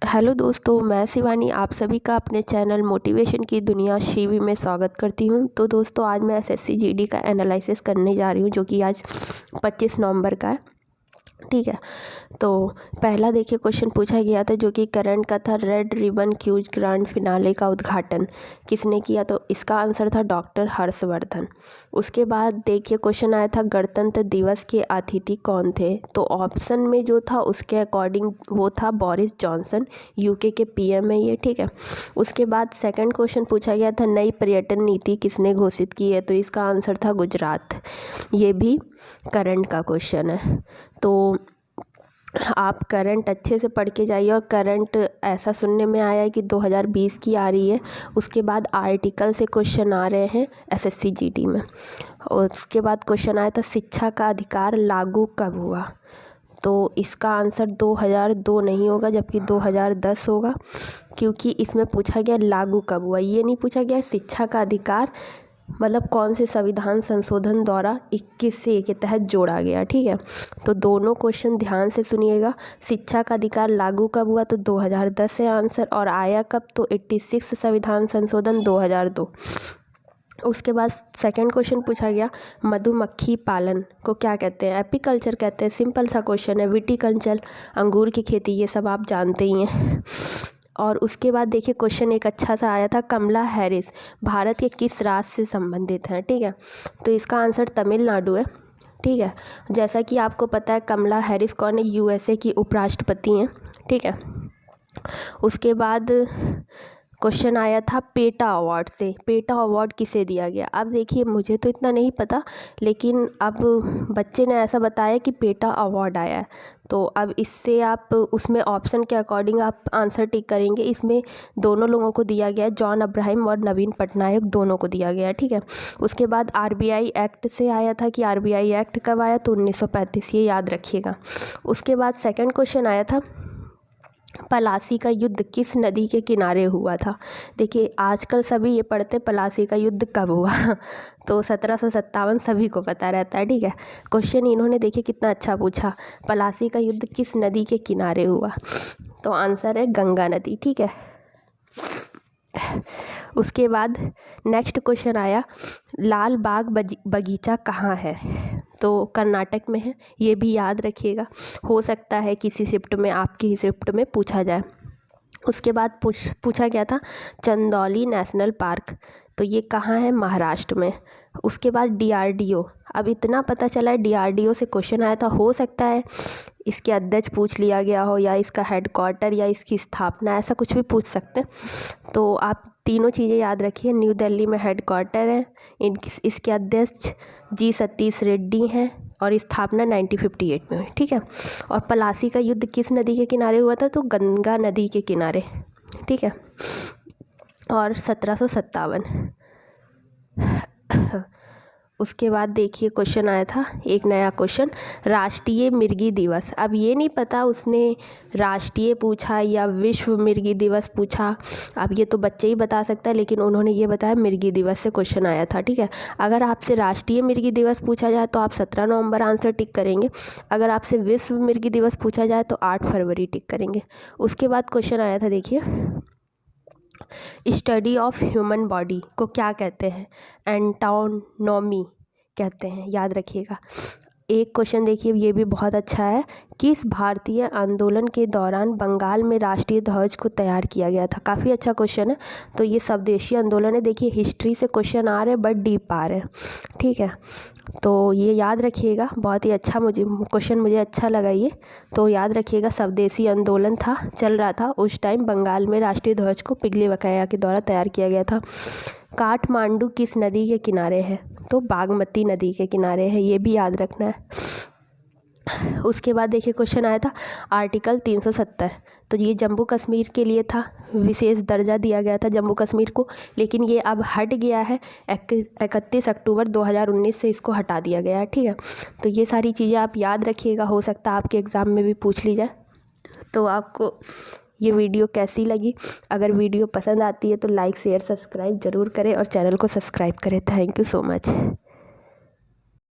Hello दोस्तों, मैं शिवानी आप सभी का अपने चैनल मोटिवेशन की दुनिया शिवी में स्वागत करती हूं। तो दोस्तों, आज मैं एसएससी जीडी का एनालिसिस करने जा रही हूं, जो कि आज 25 नवंबर का है। ठीक है, तो पहला देखिए क्वेश्चन पूछा गया था, जो कि करंट का था। Red ribbon quiz grand finale का उद्घाटन किसने किया? तो इसका आंसर था डॉक्टर हर्षवर्धन। उसके बाद देखिए क्वेश्चन आया था, गणतंत्र दिवस के अतिथि कौन थे? तो ऑप्शन में जो था उसके अकॉर्डिंग वो था बोरिस जॉनसन, यूके के पीएम है ये। ठीक है, उसके बाद सेकंड क्वेश्चन पूछा गया था, नई पर्यटन नीति किसने घोषित की है? तो इसका आंसर था गुजरात। ये भी करंट का क्वेश्चन है, तो आप करंट अच्छे से पढ़ के जाइए। और करंट ऐसा सुनने में आया है कि 2020 की आ रही है। उसके बाद आर्टिकल से क्वेश्चन आ रहे हैं एसएससी जीडी में। और उसके बाद क्वेश्चन आया था, शिक्षा का अधिकार लागू कब हुआ? तो इसका आंसर 2002 नहीं होगा, जबकि 2010 होगा, क्योंकि इसमें पूछा गया लागू कब हुआ, ये नहीं पूछा गया शिक्षा का अधिकार मतलब कौन से संविधान संशोधन द्वारा 21 के तहत जोड़ा गया। ठीक है, तो दोनों क्वेश्चन ध्यान से सुनिएगा। शिक्षा का अधिकार लागू कब हुआ? तो 2010 है आंसर। और आया कब? तो 86 संविधान संशोधन 2002। उसके बाद सेकंड क्वेश्चन पूछा गया, मधुमक्खी पालन को क्या कहते हैं? एपीकल्चर कहते हैं। सिंपल सा क्वेश्चन है। विटीकल्चर, अंगूर की खेती, ये सब आप जानते ही हैं। और उसके बाद देखिए क्वेश्चन एक अच्छा सा आया था, कमला हैरिस भारत के किस राज्य से संबंधित हैं? ठीक है, तो इसका आंसर तमिलनाडु है। ठीक है, जैसा कि आपको पता है कमला हैरिस कौन है? यूएसए की उपराष्ट्रपति हैं। ठीक है, उसके बाद क्वेश्चन आया था पेटा अवार्ड से। पेटा अवार्ड किसे दिया गया? अब देखिए मुझे तो इतना नहीं पता, लेकिन अब बच्चे ने ऐसा बताया कि पेटा अवार्ड आया है। तो अब इससे आप उसमें ऑप्शन के अकॉर्डिंग आप आंसर टिक करेंगे। इसमें दोनों लोगों को दिया गया है, जॉन अब्राहम और नवीन पटनायक दोनों को दिया गया है। ठीक है, उसके बाद आरबीआई एक्ट से आया था कि आरबीआई एक्ट कब आया? तो 1935, ये याद रखिएगा। उसके बाद सेकंड क्वेश्चन आया था, पलासी का युद्ध किस नदी के किनारे हुआ था? देखिए आजकल सभी ये पढ़ते पलासी का युद्ध कब हुआ तो 1757 सभी को पता रहता है। ठीक है, क्वेश्चन इन्होंने देखिए कितना अच्छा पूछा, पलासी का युद्ध किस नदी के किनारे हुआ? तो आंसर है गंगा नदी। ठीक है, उसके बाद नेक्स्ट क्वेश्चन आया, लाल बाग बगीचा कहाँ है? तो कर्नाटक में है, ये भी याद रखिएगा। हो सकता है किसी शिफ्ट में, आपकी शिफ्ट में पूछा जाए। उसके बाद पूछा गया था चंदौली नेशनल पार्क, तो ये कहाँ है? महाराष्ट्र में। उसके बाद डीआरडीओ, अब इतना पता चला है डीआरडीओ से क्वेश्चन आया था। हो सकता है इसके अध्यक्ष पूछ लिया गया हो, या इसका हेडक्वार्टर, या इसकी स्थापना, ऐसा कुछ भी पूछ सकते हैं। तो आप तीनों चीज़ें याद रखिए। न्यू दिल्ली में हेडक्वार्टर है, इसके अध्यक्ष जी सतीश रेड्डी हैं, और स्थापना 1958 में हुई। ठीक है, और पलासी का युद्ध किस नदी के किनारे हुआ था? तो गंगा नदी के किनारे। ठीक है, और 1757। उसके बाद देखिए क्वेश्चन आया था एक नया क्वेश्चन, राष्ट्रीय मिर्गी दिवस। अब ये नहीं पता उसने राष्ट्रीय पूछा या विश्व मिर्गी दिवस पूछा, अब ये तो बच्चे ही बता सकता है, लेकिन उन्होंने ये बताया मिर्गी दिवस से क्वेश्चन आया था। ठीक है, अगर आपसे राष्ट्रीय मिर्गी दिवस पूछा जाए तो आप 17 नवंबर आंसर टिक करेंगे। अगर आपसे विश्व मिर्गी दिवस पूछा जाए तो 8 फरवरी टिक करेंगे। उसके बाद क्वेश्चन आया था, देखिए स्टडी ऑफ ह्यूमन बॉडी को क्या कहते हैं? एंटोनॉमी कहते हैं, याद रखिएगा। एक क्वेश्चन देखिए, ये भी बहुत अच्छा है, किस भारतीय आंदोलन के दौरान बंगाल में राष्ट्रीय ध्वज को तैयार किया गया था? काफ़ी अच्छा क्वेश्चन है। तो ये स्वदेशी आंदोलन है। देखिए हिस्ट्री से क्वेश्चन आ रहे हैं, बट डीप आ रहे हैं। ठीक है, तो ये याद रखिएगा, बहुत ही अच्छा मुझे अच्छा लगा ये। तो याद रखिएगा, स्वदेशी आंदोलन था, चल रहा था उस टाइम, बंगाल में राष्ट्रीय ध्वज को पिघले बकाया के द्वारा तैयार किया गया था। काठमांडू किस नदी के किनारे है? तो बागमती नदी के किनारे है, ये भी याद रखना है। उसके बाद देखिए क्वेश्चन आया था आर्टिकल 370, तो ये जम्मू कश्मीर के लिए था, विशेष दर्जा दिया गया था जम्मू कश्मीर को, लेकिन ये अब हट गया है। 31 अक्टूबर 2019 से इसको हटा दिया गया है। ठीक है, तो ये सारी चीज़ें आप याद रखिएगा, हो सकता है आपके एग्ज़ाम में भी पूछ ली जाए। तो आपको ये वीडियो कैसी लगी? अगर वीडियो पसंद आती है तो लाइक शेयर सब्सक्राइब ज़रूर करें, और चैनल को सब्सक्राइब करें। Thank you so much.